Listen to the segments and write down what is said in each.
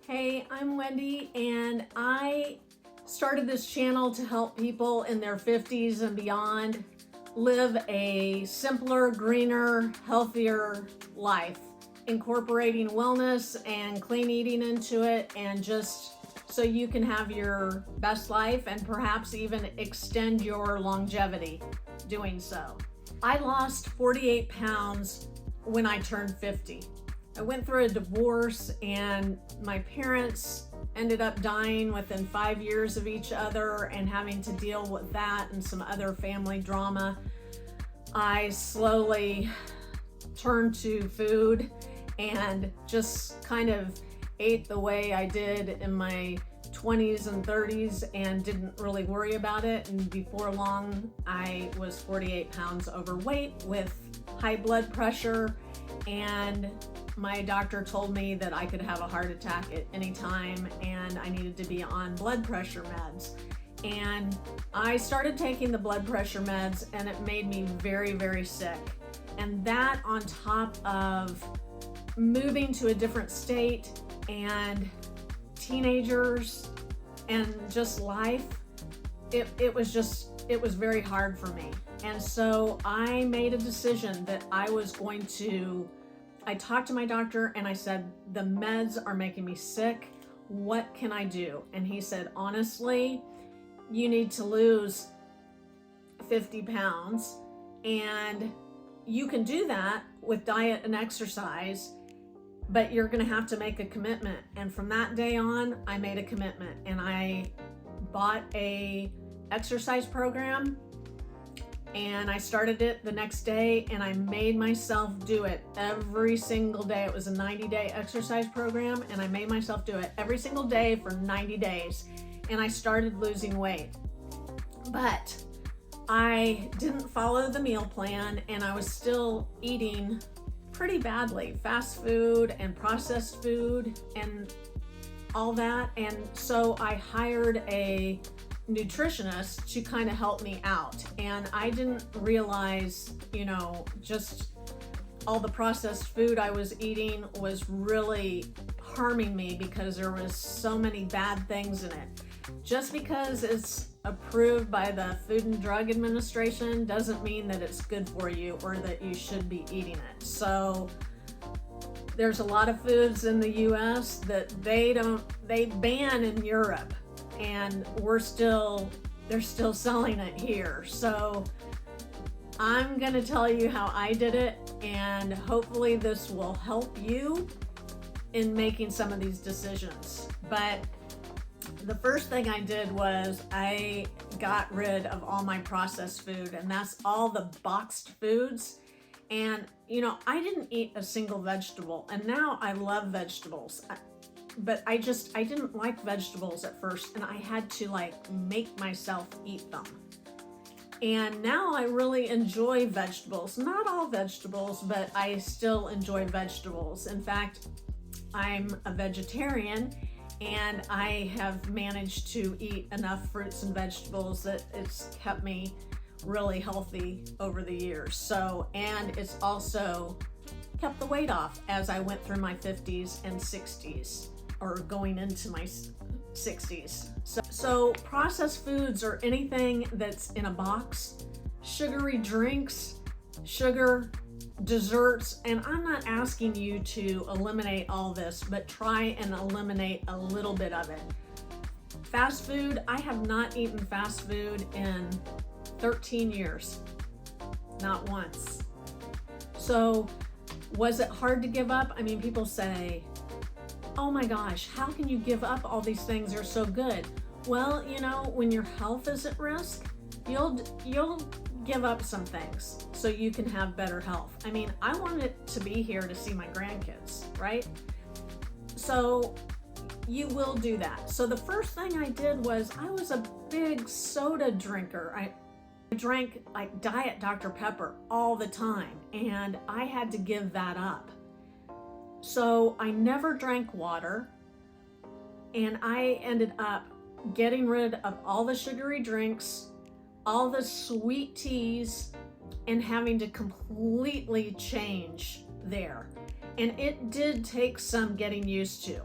Hey, I'm Wendy, and I started this channel to help people in their 50s and beyond live a simpler, greener, healthier life, incorporating wellness and clean eating into it, and just so you can have your best life and perhaps even extend your longevity doing so. I lost 48 pounds when I turned 50. I went through a divorce and my parents ended up dying within 5 years of each other, and having to deal with that and some other family drama. I slowly turned to food and just kind of ate the way I did in my 20s and 30s and didn't really worry about it. And before long, I was 48 pounds overweight with high blood pressure, and my doctor told me that I could have a heart attack at any time and I needed to be on blood pressure meds. And I started taking the blood pressure meds, and it made me very, very sick. And that, on top of moving to a different state and teenagers and just life, it was very hard for me. And so I made a decision that I talked to my doctor and I said, the meds are making me sick. What can I do? And he said, honestly, you need to lose 50 pounds, and you can do that with diet and exercise, but you're going to have to make a commitment. And from that day on, I made a commitment, and I bought a exercise program, and I started it the next day, and I made myself do it every single day. It was a 90-day exercise program, and I made myself do it every single day for 90 days. And I started losing weight. But I didn't follow the meal plan, and I was still eating pretty badly. Fast food and processed food and all that. And so I hired a nutritionist to kind of help me out. And I didn't realize, just all the processed food I was eating was really harming me, because there was so many bad things in it. Just because it's approved by the Food and Drug Administration doesn't mean that it's good for you or that you should be eating it. So there's a lot of foods in the US that they ban in Europe, and they're still selling it here. So I'm gonna tell you how I did it, and hopefully this will help you in making some of these decisions. But the first thing I did was I got rid of all my processed food, and that's all the boxed foods. And I didn't eat a single vegetable, and now I love vegetables. But I didn't like vegetables at first, and I had to make myself eat them. And now I really enjoy vegetables. Not all vegetables, but I still enjoy vegetables. In fact, I'm a vegetarian, and I have managed to eat enough fruits and vegetables that it's kept me really healthy over the years. So, and it's also kept the weight off as I went through my 50s and 60s, or going into my 60s. So processed foods are anything that's in a box, sugary drinks, sugar, desserts, and I'm not asking you to eliminate all this, but try and eliminate a little bit of it. Fast food, I have not eaten fast food in 13 years, not once. So was it hard to give up? I mean, people say, oh my gosh, how can you give up all these things? They're so good. Well, when your health is at risk, you'll give up some things so you can have better health. I mean, I wanted to be here to see my grandkids, right? So you will do that. So the first thing I did was, I was a big soda drinker. I drank Diet Dr. Pepper all the time, and I had to give that up. So I never drank water, and I ended up getting rid of all the sugary drinks, all the sweet teas, and having to completely change there. And it did take some getting used to.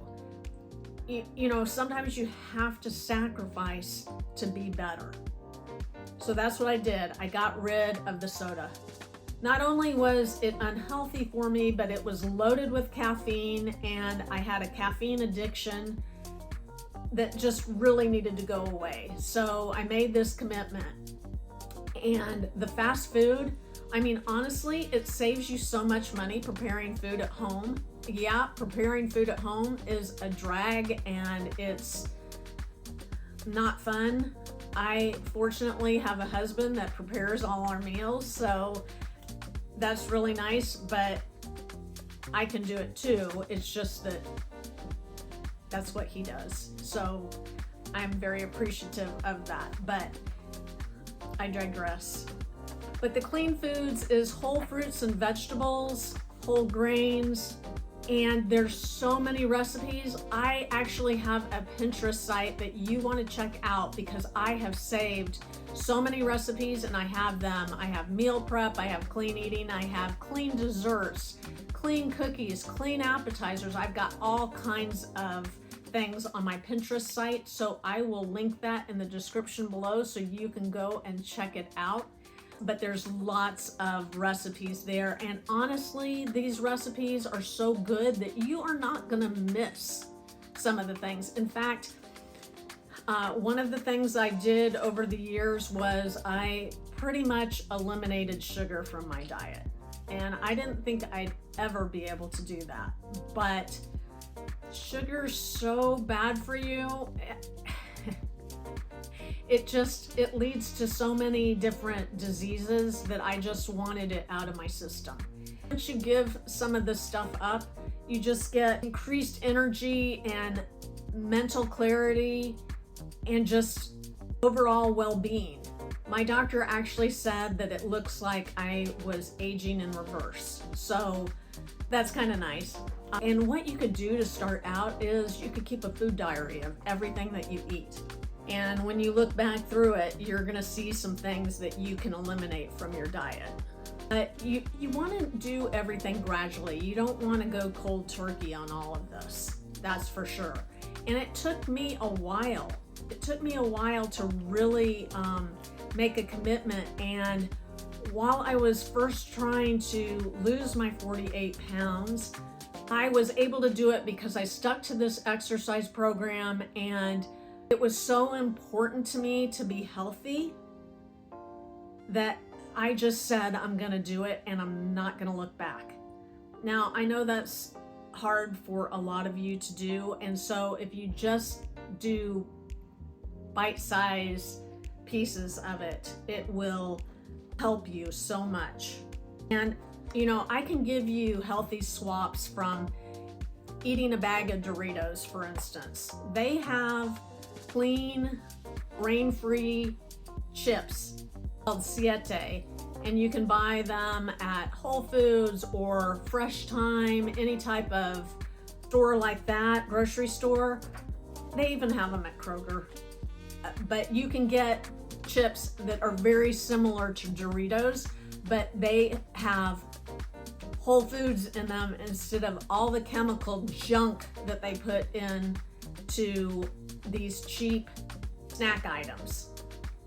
you know, sometimes you have to sacrifice to be better. So that's what I did. I got rid of the soda. Not only was it unhealthy for me, but it was loaded with caffeine, and I had a caffeine addiction that just really needed to go away. So I made this commitment. And the fast food, I mean, honestly, it saves you so much money preparing food at home. Yeah, preparing food at home is a drag and it's not fun. I fortunately have a husband that prepares all our meals, so that's really nice, but I can do it too. It's just that that's what he does. So I'm very appreciative of that, but I digress. But the clean foods is whole fruits and vegetables, whole grains, and there's so many recipes. I actually have a Pinterest site that you want to check out because I have saved so many recipes and I have them. I have meal prep, I have clean eating, I have clean desserts, clean cookies, clean appetizers. I've got all kinds of things on my Pinterest site, so I will link that in the description below so you can go and check it out. But there's lots of recipes there, and honestly, these recipes are so good that you are not gonna miss some of the things. In fact, one of the things I did over the years was I pretty much eliminated sugar from my diet, and I didn't think I'd ever be able to do that, but sugar's so bad for you. It leads to so many different diseases that I just wanted it out of my system. Once you give some of this stuff up, you just get increased energy and mental clarity and just overall well-being. My doctor actually said that it looks like I was aging in reverse. So that's kind of nice. And what you could do to start out is you could keep a food diary of everything that you eat. And when you look back through it, you're gonna see some things that you can eliminate from your diet. But you wanna do everything gradually. You don't wanna go cold turkey on all of this, that's for sure. And it took me a while. It took me a while to really make a commitment. And while I was first trying to lose my 48 pounds, I was able to do it because I stuck to this exercise program, and it was so important to me to be healthy that I just said I'm gonna do it and I'm not gonna look back. Now, I know that's hard for a lot of you to do, and so if you just do bite-sized pieces of it, it will help you so much. And you know, I can give you healthy swaps from eating a bag of Doritos, for instance. They have clean, grain-free chips called Siete, and you can buy them at Whole Foods or Fresh Time, any type of store like that, grocery store. They even have them at Kroger. But you can get chips that are very similar to Doritos, but they have whole foods in them instead of all the chemical junk that they put in to these cheap snack items.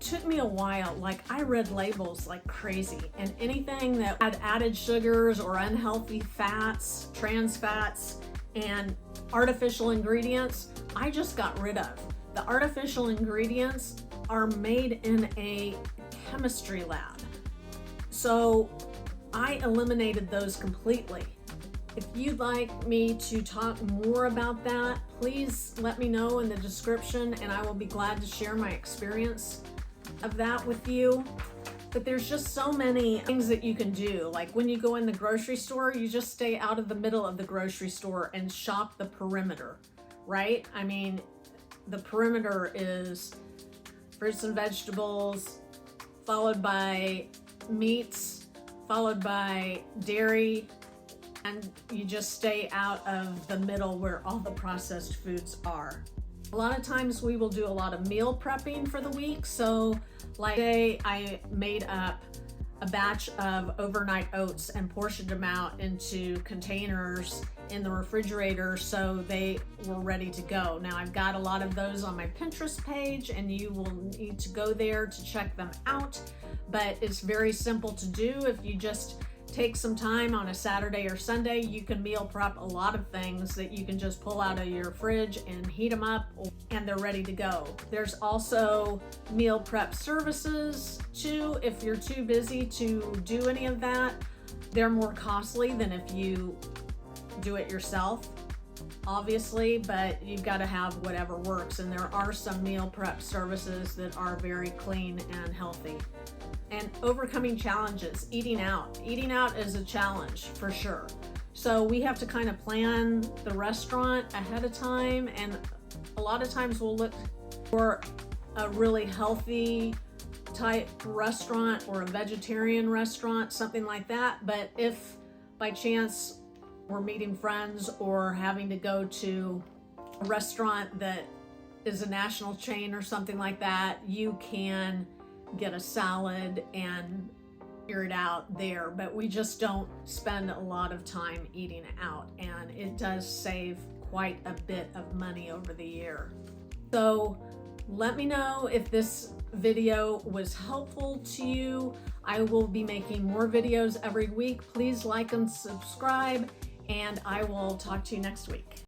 It took me a while. Like, I read labels like crazy, and anything that had added sugars or unhealthy fats, trans fats, and artificial ingredients, I just got rid of. The artificial ingredients are made in a chemistry lab. So I eliminated those completely. If you'd like me to talk more about that, please let me know in the description, and I will be glad to share my experience of that with you. But there's just so many things that you can do. Like when you go in the grocery store, you just stay out of the middle of the grocery store and shop the perimeter, right? I mean, the perimeter is fruits and vegetables, followed by meats, followed by dairy, and you just stay out of the middle where all the processed foods are. A lot of times we will do a lot of meal prepping for the week. So like today I made up a batch of overnight oats and portioned them out into containers in the refrigerator so they were ready to go. Now I've got a lot of those on my Pinterest page, and you will need to go there to check them out, but it's very simple to do. If you just take some time on a Saturday or Sunday, you can meal prep a lot of things that you can just pull out of your fridge and heat them up, and they're ready to go. There's also meal prep services too. If you're too busy to do any of that, they're more costly than if you do it yourself, obviously, but you've got to have whatever works. And there are some meal prep services that are very clean and healthy. And overcoming challenges, eating out. Eating out is a challenge for sure. So we have to kind of plan the restaurant ahead of time, and a lot of times we'll look for a really healthy type restaurant or a vegetarian restaurant, something like that. But if by chance we're meeting friends or having to go to a restaurant that is a national chain or something like that, you can get a salad and figure it out there. But we just don't spend a lot of time eating out, and it does save quite a bit of money over the year. So let me know if this video was helpful to you. I will be making more videos every week. Please like and subscribe, and I will talk to you next week.